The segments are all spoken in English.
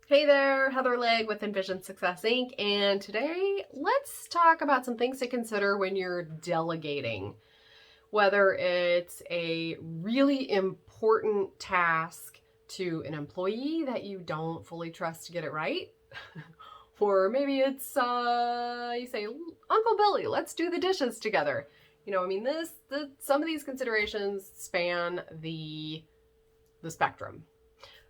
Hey there, Heather Legg with Envision Success Inc. And today let's talk about some things to consider when you're delegating. Whether it's a really important task to an employee that you don't fully trust to get it right, or maybe it's you say, Uncle Billy, let's do the dishes together. Some of these considerations span the spectrum,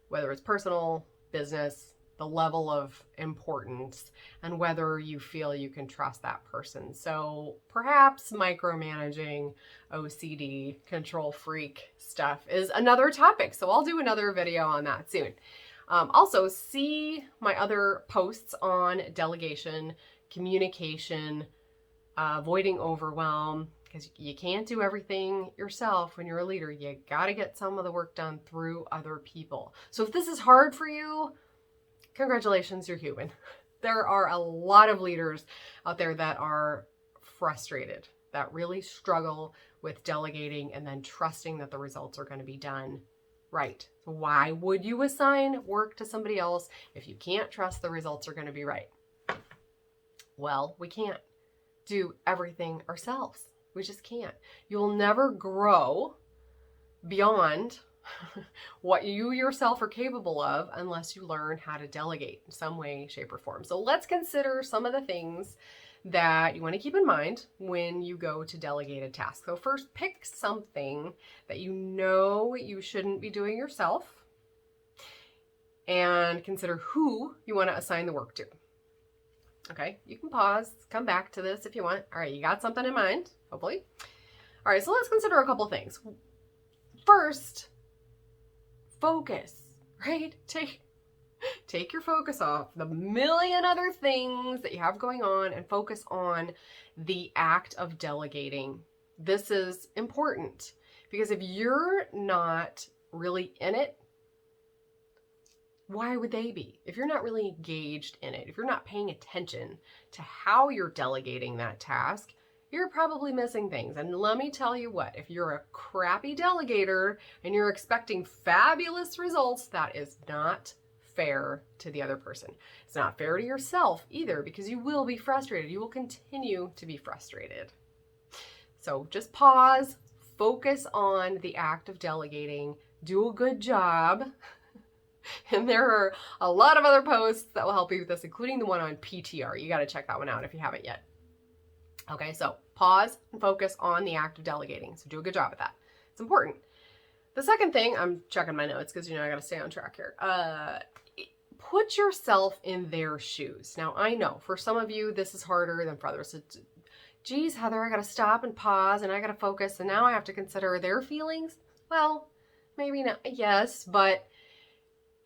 whether it's personal, business, the level of importance, and whether you feel you can trust that person. So perhaps micromanaging, OCD, control freak stuff is another topic. So I'll do another video on that soon. Also, see my other posts on delegation, communication, avoiding overwhelm, because you can't do everything yourself when you're a leader. You got to get some of the work done through other people. So if this is hard for you, congratulations, you're human. There are a lot of leaders out there that are frustrated, that really struggle with delegating and then trusting that the results are going to be done right. So why would you assign work to somebody else if you can't trust the results are going to be right? Well, we can't do everything ourselves. We just can't. You'll never grow beyond what you yourself are capable of unless you learn how to delegate in some way, shape, or form. So let's consider some of the things that you want to keep in mind when you go to delegate a task. So first, pick something that you know you shouldn't be doing yourself and consider who you want to assign the work to. Okay, you can pause, come back to this if you want. All right, you got something in mind, hopefully. All right, so let's consider a couple things. First, focus, right? Take your focus off the million other things that you have going on and focus on the act of delegating. This is important because if you're not really in it, why would they be? If you're not really engaged in it, if you're not paying attention to how you're delegating that task, you're probably missing things. And let me tell you what, if you're a crappy delegator and you're expecting fabulous results, that is not fair to the other person. It's not fair to yourself either, because you will be frustrated. You will continue to be frustrated. So just pause, focus on the act of delegating, do a good job. And there are a lot of other posts that will help you with this, including the one on PTR. You got to check that one out if you haven't yet. Okay, so pause and focus on the act of delegating. So do a good job at that. It's important. The second thing, I'm checking my notes because, I got to stay on track here. Put yourself in their shoes. Now, I know for some of you, this is harder than for others. It's, geez, Heather, I got to stop and pause and I got to focus. And now I have to consider their feelings. Well, maybe not. Yes, but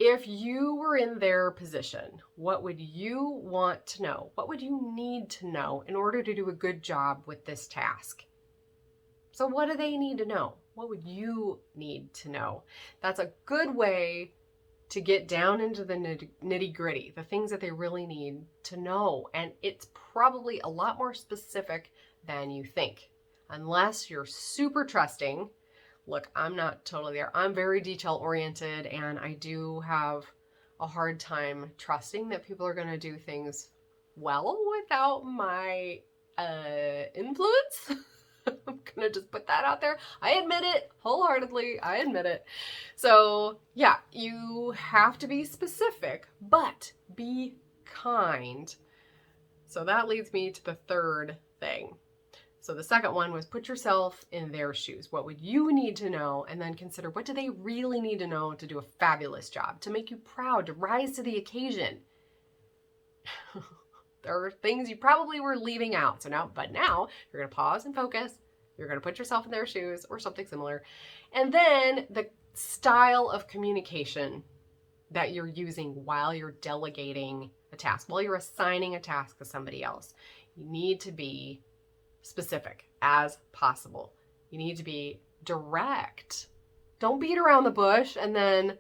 if you were in their position, what would you want to know? What would you need to know in order to do a good job with this task? So what do they need to know? What would you need to know? That's a good way to get down into the nitty gritty, the things that they really need to know. And it's probably a lot more specific than you think, unless you're super trusting. Look, I'm not totally there. I'm very detail oriented and I do have a hard time trusting that people are going to do things well without my influence. I'm going to just put that out there. I admit it wholeheartedly. I admit it. So yeah, you have to be specific, but be kind. So that leads me to the third thing. So the second one was put yourself in their shoes. What would you need to know? And then consider, what do they really need to know to do a fabulous job, to make you proud, to rise to the occasion? There are things you probably were leaving out. So now you're going to pause and focus. You're going to put yourself in their shoes or something similar. And then the style of communication that you're using while you're delegating a task, while you're assigning a task to somebody else. You need to be specific as possible. You need to be direct. Don't beat around the bush and then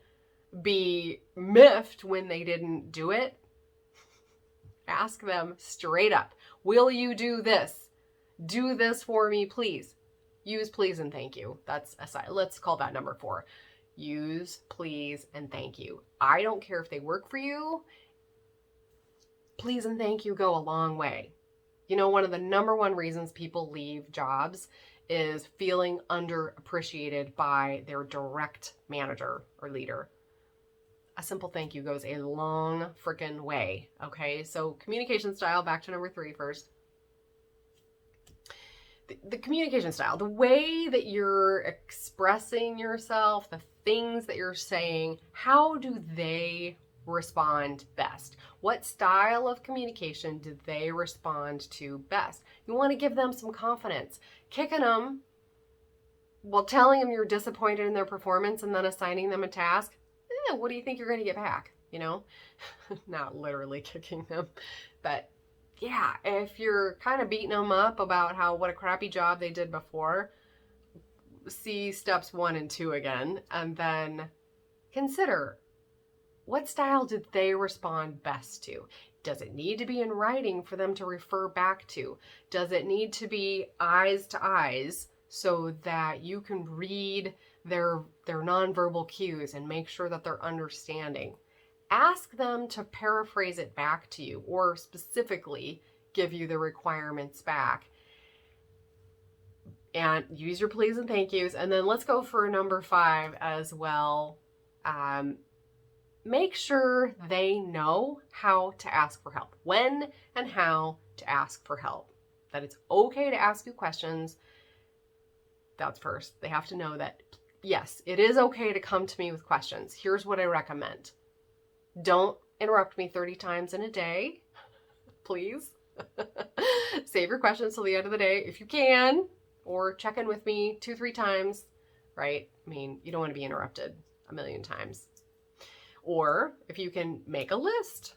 be miffed when they didn't do it. Ask them straight up. Will you do this? Do this for me, please. Use please and thank you. That's aside. Let's call that number 4. use please and thank you. I don't care if they work for you. Please and thank you go a long way. You know, one of the number one reasons people leave jobs is feeling underappreciated by their direct manager or leader. A simple thank you goes a long freaking way. Okay, so communication style, back to number 3 first. The communication style, the way that you're expressing yourself, the things that you're saying, how do they respond best? What style of communication do they respond to best? You want to give them some confidence. Kicking them while telling them you're disappointed in their performance and then assigning them a task, what do you think you're going to get back? You know, not literally kicking them, but yeah, if you're kind of beating them up about what a crappy job they did before, see steps 1 and 2 again, and then consider, what style did they respond best to? Does it need to be in writing for them to refer back to? Does it need to be eyes to eyes so that you can read their nonverbal cues and make sure that they're understanding? Ask them to paraphrase it back to you, or specifically give you the requirements back. And use your please and thank yous. And then let's go for number 5 as well. Make sure they know how to ask for help, when and how to ask for help, that it's okay to ask you questions. That's first. They have to know that, yes, it is okay to come to me with questions. Here's what I recommend. Don't interrupt me 30 times in a day, please. Save your questions till the end of the day if you can, or check in with me 2-3 times, right? I mean, you don't want to be interrupted a million times. Or if you can make a list,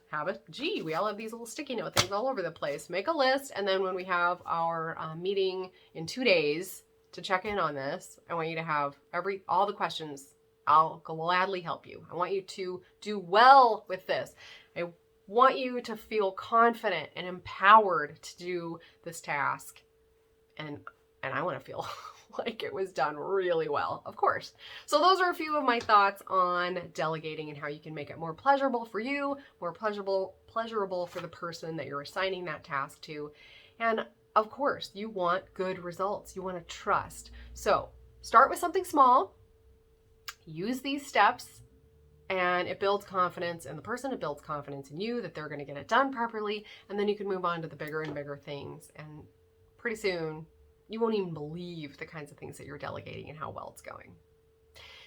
we all have these little sticky note things all over the place. Make a list, and then when we have our meeting in 2 days to check in on this, I want you to have all the questions. I'll gladly help you. I want you to do well with this. I want you to feel confident and empowered to do this task. And I want to feel like it was done really well, of course. So those are a few of my thoughts on delegating and how you can make it more pleasurable for you, more pleasurable for the person that you're assigning that task to. And of course, you want good results. You want to trust. So start with something small. Use these steps, and it builds confidence in the person. It builds confidence in you that they're going to get it done properly. And then you can move on to the bigger and bigger things. And pretty soon, you won't even believe the kinds of things that you're delegating and how well it's going.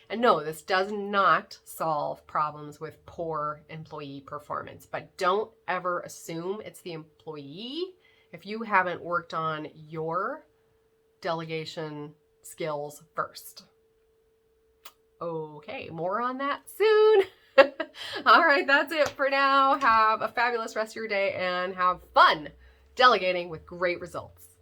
And no, this does not solve problems with poor employee performance, but don't ever assume it's the employee if you haven't worked on your delegation skills first. Okay, more on that soon. All right, that's it for now. Have a fabulous rest of your day and have fun delegating with great results.